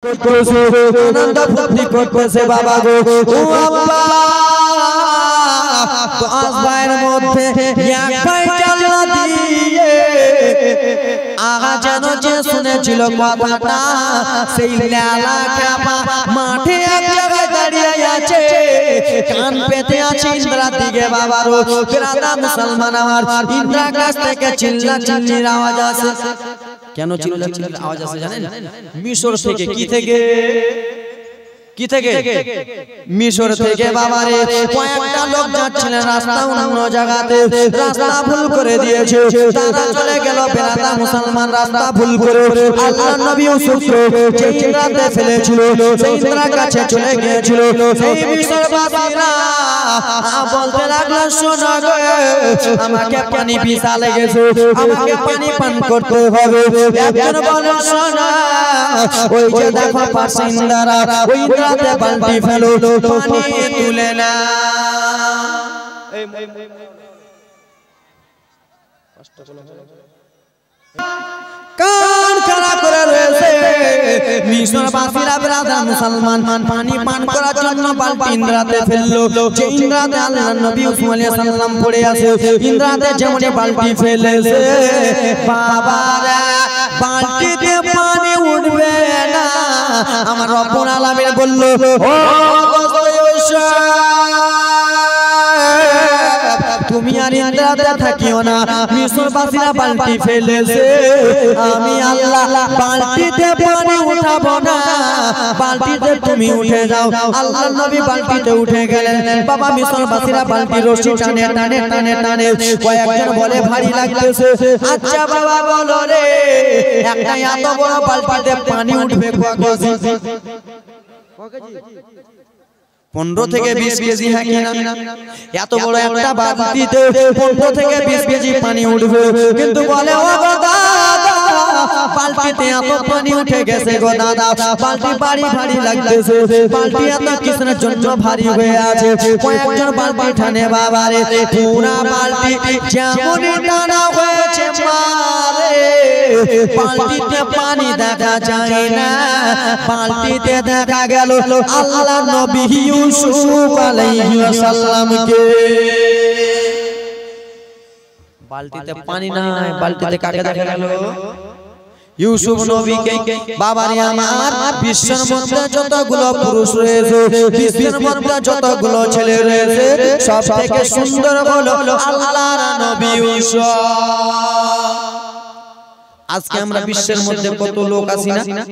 আনন্দ ফুর্তি করতেছে বাবা গো ও আব্বা তো আসবাইর মধ্যে এক ভাই জানলা দিয়ে আগা যেন যে শুনেছিল কথাটা সেই লালা কাবা মাঠে এক জায়গায় দাঁড়িয়ে আছে কান পেতে আছে ইন্দ্রার দিকে বাবার গ্রাদা মুসলমান আমার ইন্দ্রার কাছ থেকে চিল্লা চিল্লির আওয়াজ আসে কেন চিল্লা চিল্লির আওয়াজ আসে জানেন মিশর থেকে কি থেকে মিশর থেকে বাবারে কয়েকটা লোক যাচ্ছিলেন রাস্তা অন্য জায়গাতে রাস্তা ভুল করে দিয়েছে তারা চলে গেল বেরাদা মুসলমান রাস্তা ভুল করে আল্লাহর নবী ইউসুফ যে ইন্দ্রাতে ফেলেছিল সেই ইন্দ্রার কাছে চলে গিয়েছিল সেই মিশরবাসীরা বলতে লাগলো শোনো গো আমাকে পানি পিসা লেগেছে আমাকে পানি পান করতে হবে একজন বলে শোনো ওই যে দেখো পাশে ইন্দ্রা ওই ইন্দ্রাতে বালতি ফেলো পানি তুলে না কান খাড়া করে রয়েছে মিশরবাসীরা বেরাদা মুসলমান পানি পান করার জন্য বালতি ইন্দ্রাতে ফেললো যে ইন্দ্রাতে আল্লাহর নবী ইউসুফ আলাইহিস সালাম পড়ে আছে ইন্দ্রাতে যেমন বালতি ফেলেছে বাবারা বালতিতে পানি উঠবে না আমার রব্বুল আলামিন বলল ও তুমি আর ইন্দ্রাতে থাকিও না মিশরবাসীরা বালতি ফেলেছে আমি আল্লাহ বালতিতে পানি উঠাবো না বালতিতে তুমি উঠে যাও আল্লাহর নবী বালতিতে উঠে গেলেন বাবা মিশরবাসীরা বালতি রশি টানে টানে টানে টানে কয়েকজন বলে ভারী লাগতেছে আচ্ছা বাবা বলো রে একটা এত বড় বালতিতে পানি উঠবে কয় কেজি 15 থেকে 20 কেজি হয় কিনা এত বড় একটা বালতিতে 15 থেকে 20 কেজি পানি উঠবে কিন্তু বলে ও গো দাদা বালতিতে এত পানি উঠে গেছে গো দাদা বালতি ভারী লাগতেছে বালতি এত কিসের জন্য ভারী হয়ে আছে কয়েকজন বালতি টানে বাবারে পুরা বালতি যেমন টানা হয়েছে মারে বালতিতে পানি দেখা যায় না বালতিতে দেখা গেল আল্লাহর নবী ইউসুফ আলাইহিস সালামকে বালতিতে পানি নাই বালতিতে কাকে দেখা গেল ইউসুফ নবীকে বাবারে আমার বিশ্বের মধ্যে যতগুলো পুরুষ রয়েছে বিশ্বের মধ্যে যতগুলো ছেলে রয়েছে সবথেকে সুন্দর হলো আল্লাহর নবী ইউসুফ আজকে আমরা বিশ্বের মধ্যে কত লোক আছি না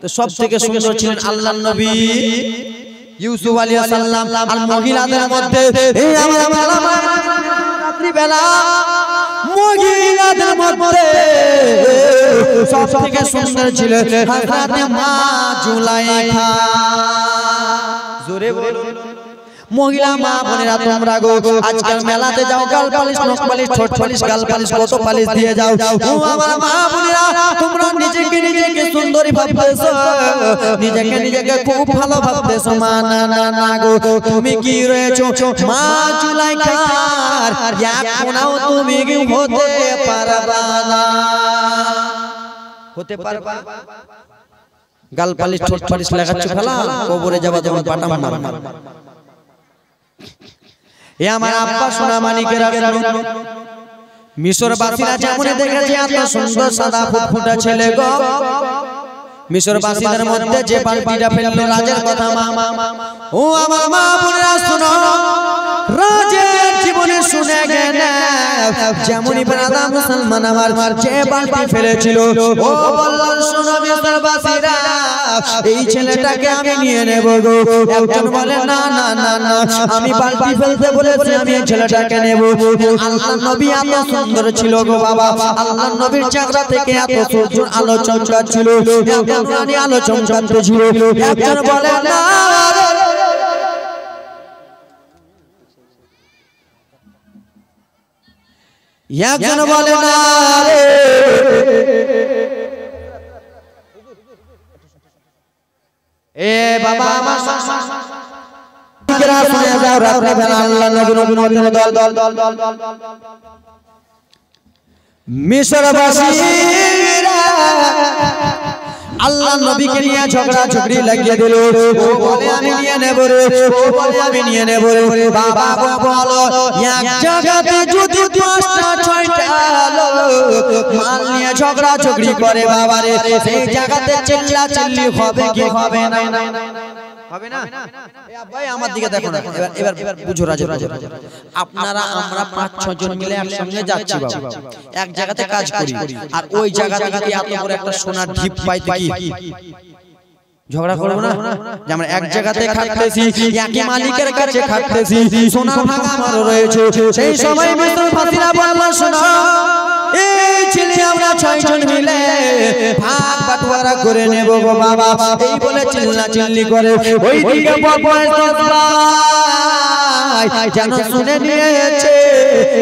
তো সবথেকে সুন্দর ছিলেন আল্লাহর নবী ইউসুফ আলাইহিস সালাম আর মহিলাদের মধ্যে এই আমার রাত্রি বেলা মহিলাদের মধ্যে সবথেকে সুন্দর ছিলেন হযরত মা জুলাইখা জোরে বলুন মহিলা মা বোনেরা তোমরা গো আজকাল মেলাতে যাও গাল পালিশ নখ পালিশ ঠোঁট পালিশ গাল পালিশ কত পালিশ দিয়ে যাও ও আমার মা বোনেরা তোমরা নিজেকে সুন্দরী ভাবতেছো নিজেকে খুব ভালো ভাবতেছো মা না গো তুমি কি রয়েছো মা জুলাইখার এক কোনাও তুমি কি হতে পারবা না হতে পারবা গাল পালিশ ঠোঁট পালিশ লাগাচ্ছ ফেলা কবরে যাবা যেমন বাটা মার এ আমার আব্বা সোনা মানিকেরা মিশরবাসীরা যেমন দেখেছে এত সুন্দর সাদা ফুটফুটে ছেলে গো মিশরবাসীদের মধ্যে যে বালতিটা ফেললো রাজের কথা মা ও আমার মা বোনেরা শোনো রাজের জীবনে শুনে গেলে যেমনই বেরাদা মুসলমান আমার যে বালতি ফেলেছিল ও বললেন শোনো মিশরবাসীরা এই ছেলেটাকে আমি নিয়ে নেব গো একজন বলে না না না না আমি বালতি ফেলতে বলেছি আমি এই ছেলেটাকে নেব আল্লাহর নবী এত সুন্দর ছিল গো বাবা আল্লাহর নবীর চেহারা থেকে এত সুন্দর আলো চমকাচ্ছিল একজন রানী আলো চমকাচ্ছিল একজন বলে না একজন বলে না রে এ বাবা আমার শুনে যাও রাত্রে বেলা আল্লাহ নবীর দল মিশরবাসীরা আল্লাহ নবীকে নিয়ে ঝগড়া ঝগড়ি লাগিয়ে দিল। ও বলে আমি নিয়ে নেব রে, ও বলে আমি নিয়ে নেব রে। বাবা বলো এক জায়গাতে যদি 5টা 6টা মাল নিয়ে ঝগড়া ঝগড়ি করে বাবা রে, সেই জায়গাতে চিল্লা চিল্লি হবে কি হবে না? হবে না? ভাই আমার দিকে দেখো না, এবার বুঝো রাজা। আপনারা আমরা 5-6 জন মিলে একসঙ্গে যাচ্ছি বাবা, এক জায়গাতে কাজ করি, আর ওই জায়গাতে যদি এত বড় একটা সোনার ঢিপ পাই তো কি ঝগড়া করব না? যে আমরা এক জায়গাতে খাটতেছি, একই মালিকের কাছে খাটতেছি, সোনার ভাগ আমার রয়েছে। সেই সময় মিস্টার ফাতিরা বলল শোনো, এই ছেলে আমরা 6 জন মিলে ভাগ বাটোয়ারা করে নেব গো বাবা। এই বলে চিল্লা চিল্লি করে ওই দিকে যেন শুনে নিয়েছে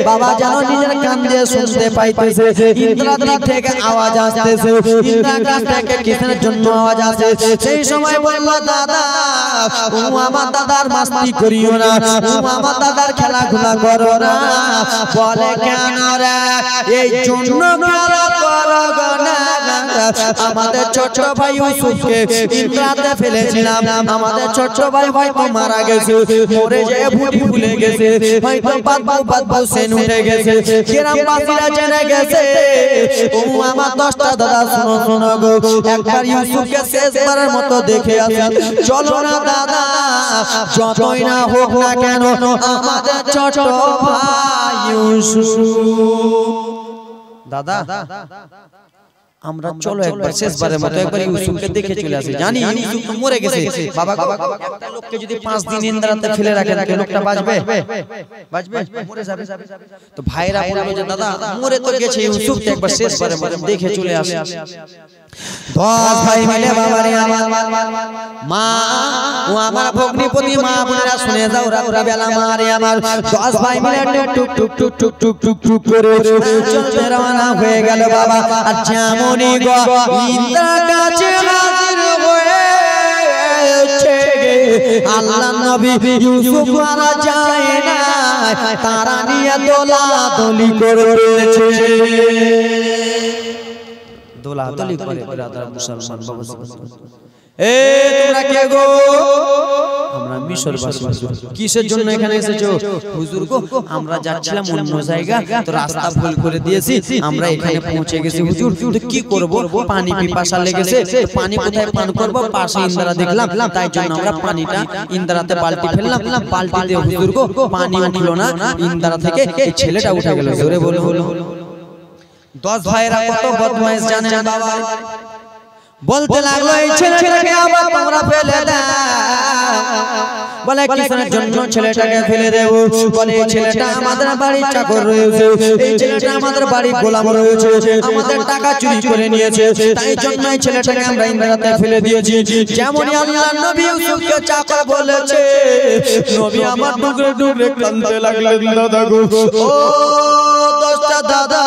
বাবা, যেন নিজের কান দিয়ে শুনতে পাইতেছে। ইন্দ্রা দিক থেকে আওয়াজ আসতেছে, ইন্দ্রা কাছ থেকে কিসের জন্য আওয়াজ আসে। সেই সময় বলল দাদা, ও আমার দাদার মাস্তি করিও না, ও আমার দাদার খেলাধুলা করো না। বলে কেন রে? এই জন্য খেলা করো না, আমাদের ছোট ভাই ইউসুফকে ইন্দ্রাতে ফেলেছিলাম, আমাদের ছোট ভাই হয়তো মারা গেছে, মরে যে ভুটি ভুলে গেছে, হয়তো বাদবাউ সেন উঠে গেছে, গ্রামবাসীরা জেনে গেছে। ও আমার 10টা দাদা শোনো শোনো গো, একবার ইউসুফকে শেষবারের মতো দেখে আসি, চলো না দাদা, যতই না হোক না কেন আমাদের ছোট ভাই ইউসুফ। দাদা আমরা চলো একবার শেষবারের মতো একবার ইউসুফকে দেখে চলে আসি। জানি ইউসুফ তো মরে গেছে বাবা, একটা লোককে যদি 5 দিন ইন্দ্রাতে ফেলে রাখে তাকে লোকটা বাঁচবে? বাঁচবে? মরে যাবে। তো ভাইরা বলল যে দাদা মরে তো গেছে, ইউসুফকে একবার শেষবারের মতো দেখে চলে আসি। 10 ভাই মিলে বাবারে আমার মা ও আমার ভগ্নিপতি মা বোনেরা শুনে যাও, রাত্রা বেলা মারে আমার 10 ভাই মিলে টুক টুক টুক টুক টুক টুক টুক করে চলতে রওনা হয়ে গেল বাবা। আর যেমনই গো ইন্দ্রা কাছে হাজির হয়েছে, আল্লাহ নবী ইউসুফ মারা যায় না, তারা নিয়ে দোলাদলি করেছে। দোলাদলি করে ব্রাদার মুসলমান বাবা। এ তোমরা কে গো? আমরা মিশরবাসী। কিসের জন্য এখানে এসেছো? হুজুর গো আমরা যাচ্ছিলাম অন্য জায়গা, তো রাস্তা ভুল করে দিয়েছি, আমরা এখানে পৌঁছে গেছি হুজুর। তো কি করব, পানি পিপাসা লেগেছে, পানি কোথায় পান করব? পাশে ইন্দ্রা দেখলাম, তাই জন্য আমরা পানিটা ইন্দ্রাতে বালতি ফেললাম, বালতিতে হুজুর গো পানি উঠলো না, ইন্দ্রা থেকে এই ছেলেটা উঠে গেল। জোরে বলে হলো 10 ভাইরা কত বদমাইশ জানেন বাবা। বলতে লাগলো এই ছেলেটাকে আবার তোমরা ফেলে দাও। বলে কিসের জন্য ছেলেটাকে ফেলে দেব? বলে এই ছেলেটা আমাদের বাড়ির চাকর রয়েছে, এই ছেলেটা আমাদের বাড়ির গোলাম রয়েছে, আমাদের টাকা চুরি করে নিয়েছে, তাই জন্য এই ছেলেটাকে আমরা ইন্দ্রাতে ফেলে দিয়েছি। যেমনই আল্লাহ নবী ইউসুফকে চাকর বলেছে, নবী আমার ডুগরে ডুগরে কাঁদতে লাগলেন। দাদা গো, ও 10টা দাদা,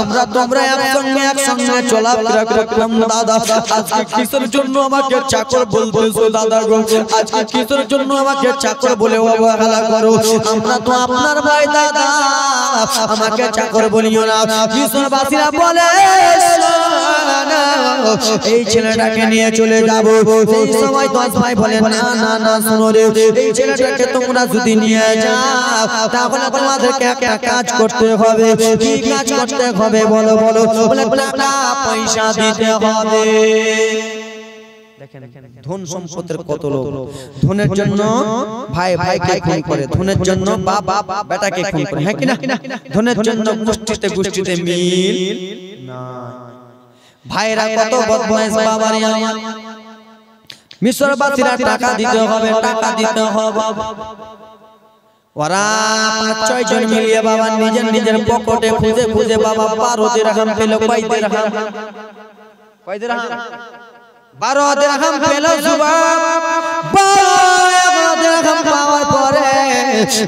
আমরা তোমরা একসঙ্গে চলাফেরা করতাম দাদা, আজকে কিসের জন্য আমাকে চাকর বলতেছো দাদা গো? আজকে কিসের জন্য আমাকে চাকর বলে অবহেলা করো? আমরা তো আপনার ভাই দাদা, আমাকে চাকর বলিও না। মিশরবাসীরা বলে এই ছেলেটাকে নিয়ে চলে যাব। সেই সময় 10 ভাই বলে না না না, শোনো রে, এই ছেলেটাকে তোমরা যদি নিয়ে যাও তাহলে তোমাদেরকে একটা কাজ করতে হবে। কি কাজ করতে হবে বলো বলো? বলে টাকা পয়সা দিতে হবে। দেখেন ধন সম্পদের কত লোভ। ধনের জন্য ভাই ভাইকে খুন করে, ধনের জন্য বাপ বেটাকে খুন করে, হ্যাঁ কিনা? ধনের জন্য গোষ্ঠীতে গোষ্ঠীতে মিল না। ভাইরা কত বদমাইশ বাবারে আমার। মিশরবাসীরা টাকা দিতে হবে, টাকা দিতে হবে। ওরা 5-6 জন মিলিয়ে বাবা নিজের নিজের পকেটে খুঁজে খুঁজে বাবা 12 দিরহাম পেল। কয় দিরহাম? কয় দিরহাম? 12 দিরহাম পেল। সুবহান 12 দিরহাম পাওয়ার পরে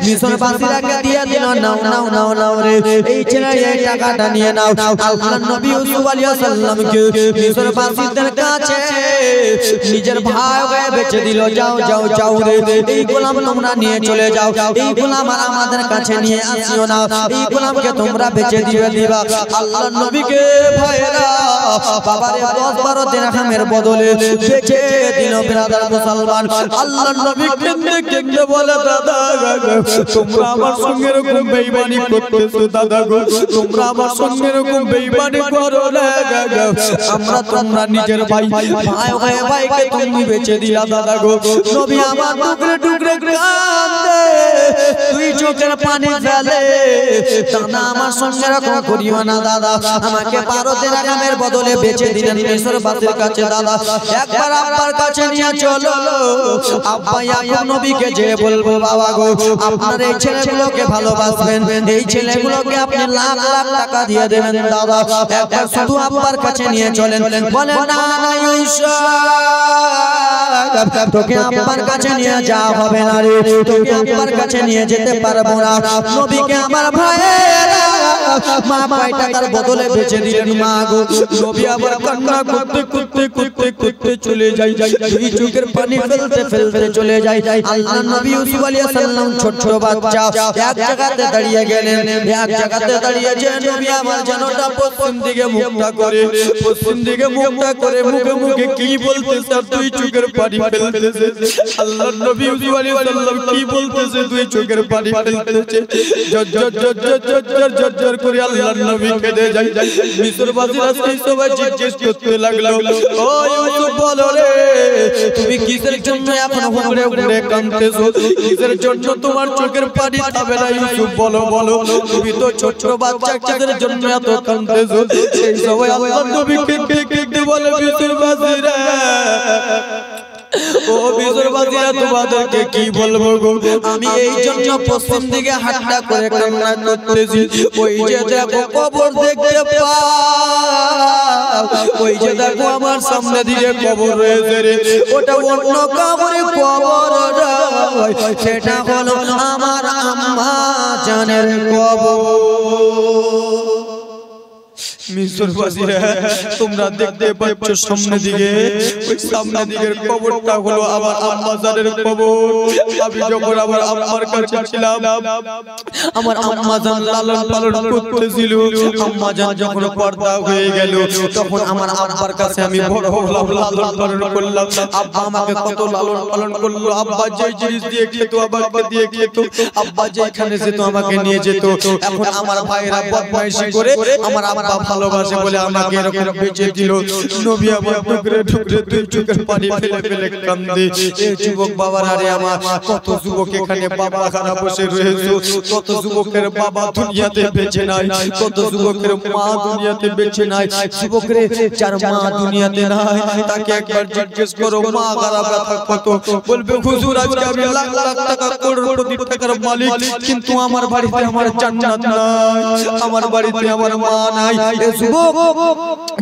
মিশরবাসীরাকে দিয়ে দিল, নাও নাও নাও নাও রে, এই ছেলে এই টাকাটা নিয়ে নাও। আল্লাহর নবী ইউসুফ আলাইহিস সালামকে মিশরবাসীদের কাছে নিজের ভাই হয়ে বেচে দিল। যাও যাও যাও রে, এই গোলাম তোমরা নিয়ে চলে যাও, এই গোলাম আর আমাদের কাছে নিয়ে আসিও না, এই গোলামকে তোমরা বেচে দিবা। আল্লাহর নবীকে ভাইরা বাবারে 10-12 দিরহামের বদলে বেচে দিল ব্রাদার মুসলমান। আল্লাহর নবী কেঁদে কেঁদে বলে, দাদা তোমরা আমার সঙ্গে এরকম বেঈমানি করতেছো, দাদা গো তোমরা আমার সঙ্গে এরকম বেঈমানি করো না, আমরা তোমরা নিজের ভাই হয়ে ভাইকে তুমি বেচে দিলা দাদা গো। নবী আমার টুকরে টুকরে কাঁদে, তুই চোখের পানি ফেলে, দাদা আমার সঙ্গে এরকম করিও না দাদা, আমাকে 12 দিরহামের বদলে বেচে দিলেন মিশরবাসীর কাছে। দাদা একবার আব্বার কাছে নিয়ে চলো, আব্বা ইয়াকুব নবীকে যে বলবো, বাবা গো আপনার এই ছেলেগুলোকে ভালোবাসবেন, এই ছেলেগুলোকে আপনি লাখ লাখ টাকা দিয়ে দেবেন দাদা। একবার শুধু আব্বার কাছে নিয়ে চলেন। বলে না না ইউসুফ, তোকে আব্বার কাছে নিয়ে যাওয়া হবে না রে, তোকে আব্বার কাছে নিয়ে যেতে পারবো না। নবীকে আমার ভাইয়েরা মা ভাই টাকার বদলে বেচে দিলেন। মা গো নবী আবার কান্না করতে করতে করতে করতে চলে যাই, দুই চোখের পানি ফেলতে ফেলতে চলে যাই। আল্লাহর নবী ইউসুফ আলাইহিস সালাম ছোট বাচ্চা এক জায়গাতে দাঁড়িয়ে গেলেন। এক জায়গাতে দাঁড়িয়ে যে নবী আমার জানোটা পশ্চিম দিকে মুখটা করে, পশ্চিম দিকে মুখটা করে মুখে মুখে কি বলতেছে আর দুই চোখের পানি ফেলতেছে। আল্লাহর নবী ইউসুফ আলাইহিস সালাম কি বলতেছে, দুই চোখের পানি ফেলতেছে, জজ্জর জজ্জর জজ্জর জজ্জর করে আল্লাহর নবী কেঁদে যায়। মিশরবাসীরা সেই সবাই জিজ্ঞেস করতে লাগলো, ও ইউসুফ বলো রে, তুমি কিসের জন্য এখন ঘুরে ঘুরে কাঁদতেছো, কিসের জন্য তোমার চোখের পানি থামে না? ইউসুফ বলো বলো, তুমি তো ছোট বাচ্চা, কিসের জন্য এত কাঁদতেছো? সেই সবাই আল্লাহর নবী কেঁদে কেঁদে বলে, মিশরবাসীরা ও মিশরবাসীরা তোমাদেরকে কি বলবো গো, আমি এই জন্য পশ্চিম দিকে হাতটা করে কান্না করতেছি। ওই যে দেখো কবর দেখতে পাও, ওই যে দেখো আমার সামনে দিকে কবর রয়েছে রে, ওটা অন্য কবরে কবর নয়, সেটা হলো আমার আম্মা জানের কবর। মিশরবাসীরা তোমরা দেখতে পাচ্ছ সামনে দিকে, ওই সামনে দিকের কবরটা হলো আমার আম্মা জানের কবর। আমি যখন আমার আম্মার কাছে ছিলাম, আমার আম্মা জান লালন পালন করতেছিল, আম্মা জান যখন পর্দা হয়ে গেল তখন আমার আব্বার কাছে আমি বড় হলাম, লালন পালন করলাম। আব্বা আমাকে কত লালন পালন করলো, আব্বা যে জিনিস দিয়ে খেত আমাকে দিয়ে খেত, আব্বা যেখানে যেত আমাকে নিয়ে যেত। এখন আমার ভাইরা বদমাইশি করে আমার আব্বা ভালোবাসে বলে আমাকে এরকম বেঁচে দিল। নবী আমার টুকরে টুকরে দুই চোখের পানি ফেলে ফেলে কান্দে। এই যুবক বাবারা রে আমার, কত যুবক এখানে বাবা খারাপ বসে রয়েছে, কত যুবকের বাবা দুনিয়াতে বেঁচে নাই, কত যুবকের মা দুনিয়াতে বেঁচে নাই। যুবকরে যার মা দুনিয়াতে নাই তাকে একবার জিজ্ঞেস করো মা খারাপ ব্যথা কত, বলবে হুজুর আজকে আমি লাখ লাখ টাকা কোটি টাকার মালিক, কিন্তু আমার বাড়িতে আমার জান্নাত নাই, আমার বাড়িতে আমার মা নাই। এই যুবক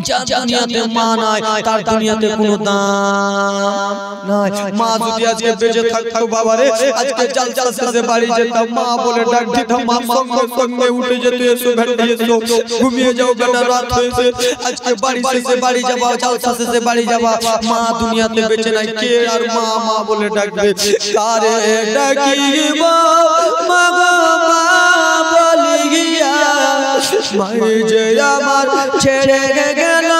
যার দুনিয়াতে মা নাই তার দুনিয়াতে কোনো দাম নাই। মা যদি আজকে বেঁচে থাকতো বাবারে, আজকে জালসা শেষে বাড়ি যেতাম, মা বলে ডাক দিতাম, মা সঙ্গে সঙ্গে উঠে যেত, এসো বেটা এসো, ঘুমিয়ে যাও বেটা রাত হয়েছে, আজকে বাড়ি শেষে বাড়ি যাবা, জালসা শেষে বাড়ি যাবা। মা দুনিয়াতে বেঁচে নাই, কে আর মা মা বলে ডাকবে? কারে ডাকিব মা গো মা বলি গিয়া, মাই যে আমার ছেড়ে গেল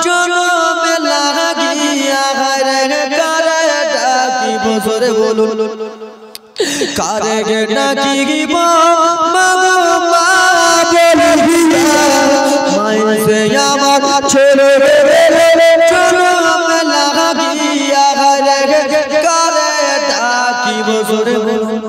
জনমে লাগিয়া, রে কারে ডাকিব জোরে বলুন, কারে ডাকিব মা গো মা বলি গিয়া, মাই যে আমার ছেড়ে গেল জনমে লাগিয়া, রে কারে ডাকিব জোরে বলুন।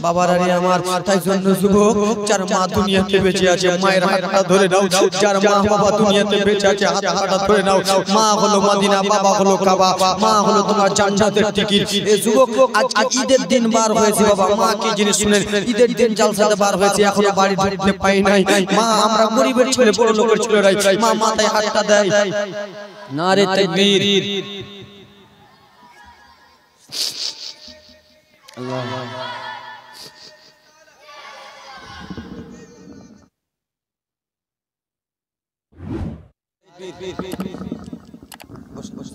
বাবারা রে আমার, তাই জন্য যুবক যার মা দুনিয়াতে বেঁচে আছে মায়ের হাতটা ধরে নাও, যার মা বাবা দুনিয়াতে বেঁচে আছে হাতটা ধরে নাও। মা হলো মদিনা, বাবা হলো কাবা, মা হলো তোমার জান্নাতের টিকিট। এই যুবক আজকে ঈদের দিন বার হয়েছে বাবা, মা কি জিনিস শুনেন, ঈদের দিন জালসাতে বার হয়েছে, এখনো বাড়ি ঢুকতে পাই নাই। মা আমরা গরিবের ছেলে বড় লোকের ছেলেরাই, মা মাথায় হাতটা দেয়, নারে তাকবীর, আল্লাহ বস বস